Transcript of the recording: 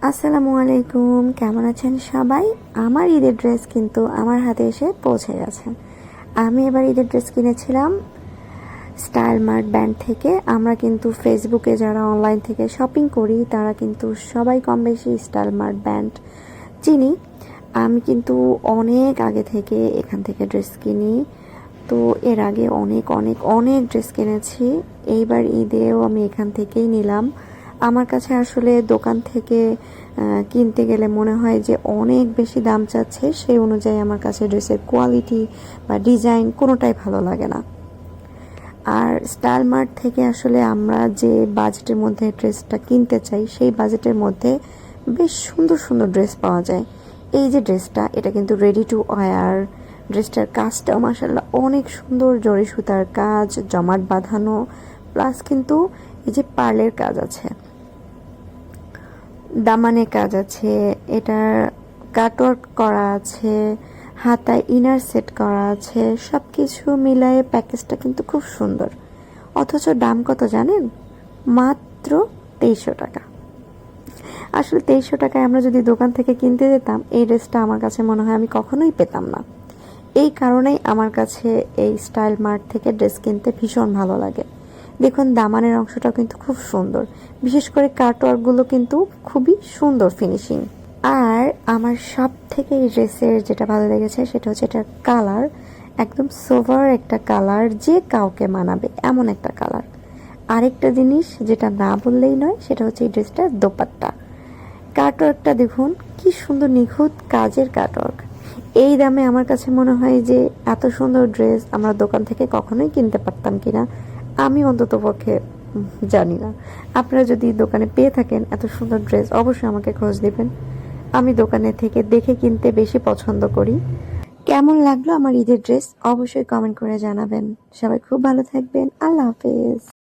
আসসালামু আলাইকুম, কেমন আছেন সবাই? আমার ঈদের ড্রেস কিন্তু আমার হাতে এসে পৌঁছে গেছে। আমি এবার ঈদের ড্রেস কিনেছিলাম স্টাইল মার্ট ব্র্যান্ড থেকে। আমরা কিন্তু ফেসবুকে যারা অনলাইন থেকে শপিং করি তারা কিন্তু সবাই কম বেশি স্টাইল মার্ট ব্র্যান্ড চিনি। আমি কিন্তু অনেক আগে থেকে এখান থেকে ড্রেস কিনি। তো এর আগে অনেক অনেক অনেক ড্রেস কিনেছি। এইবার ঈদেও আমি এখান থেকেই নিলাম। আমার কাছে আসলে দোকান থেকে কিনতে গেলে মনে হয় যে অনেক বেশি দাম চাচ্ছে, সেই অনুযায়ী আমার কাছে ড্রেসের কোয়ালিটি বা ডিজাইন কোনোটাই ভালো লাগে না। আর স্টাইল মার্ট থেকে আসলে আমরা যে বাজেটের মধ্যে ড্রেসটা কিনতে চাই সেই বাজেটের মধ্যে বেশ সুন্দর সুন্দর ড্রেস পাওয়া যায়। এই যে ড্রেসটা, এটা কিন্তু রেডি টু ওয়্যার। ড্রেসটার কাজটাও মাশাআল্লাহ অনেক সুন্দর, জরি সুতার কাজ, জমাট বাঁধানো, প্লাস কিন্তু এই যে পার্লের কাজ আছে, দামানে কাজ আছে, এটার কাটওয়ার্ক করা আছে, হাতায় ইনার সেট করা আছে। সব কিছু মিলায়ে প্যাকেজটা কিন্তু খুব সুন্দর। অথচ দাম কত জানেন? মাত্র 2300 টাকা। আসলে 2300 টাকায় আমরা যদি দোকান থেকে কিনতে যেতাম, এই ড্রেসটা আমার কাছে মনে হয় আমি কখনোই পেতাম না। এই কারণেই আমার কাছে এই স্টাইল মার্ট থেকে ড্রেস কিনতে ভীষণ ভালো লাগে। দেখুন দামানের অংশটাও কিন্তু খুব সুন্দর, বিশেষ করে কাটওয়ার্কগুলো কিন্তু খুবই সুন্দর ফিনিশিং। আর আমার সব থেকে এই ড্রেসের যেটা ভালো লেগেছে সেটা হচ্ছে এটার কালার। একদম সোভার একটা কালার, যে কাউকে মানাবে এমন একটা কালার। আরেকটা জিনিস যেটা না বললেই নয়, সেটা হচ্ছে এই ড্রেসটার দোপাট্টা। কাটওয়ার্কটা দেখুন কি সুন্দর, নিখুঁত কাজের কাটওয়ার্ক। এই দামে আমার কাছে মনে হয় যে এত সুন্দর ড্রেস আমরা দোকান থেকে কখনোই কিনতে পারতাম কিনা আমি অন্তত পক্ষে জানি না। আপনারা যদি দোকানে পেয়ে থাকেন এত সুন্দর ড্রেস, অবশ্যই আমাকে খোঁজ দিবেন। আমি দোকানে থেকে দেখে কিনতে বেশি পছন্দ করি। কেমন লাগলো আমার ঈদের ড্রেস অবশ্যই কমেন্ট করে জানাবেন। সবাই খুব ভালো থাকবেন। আল্লাহ হাফেজ।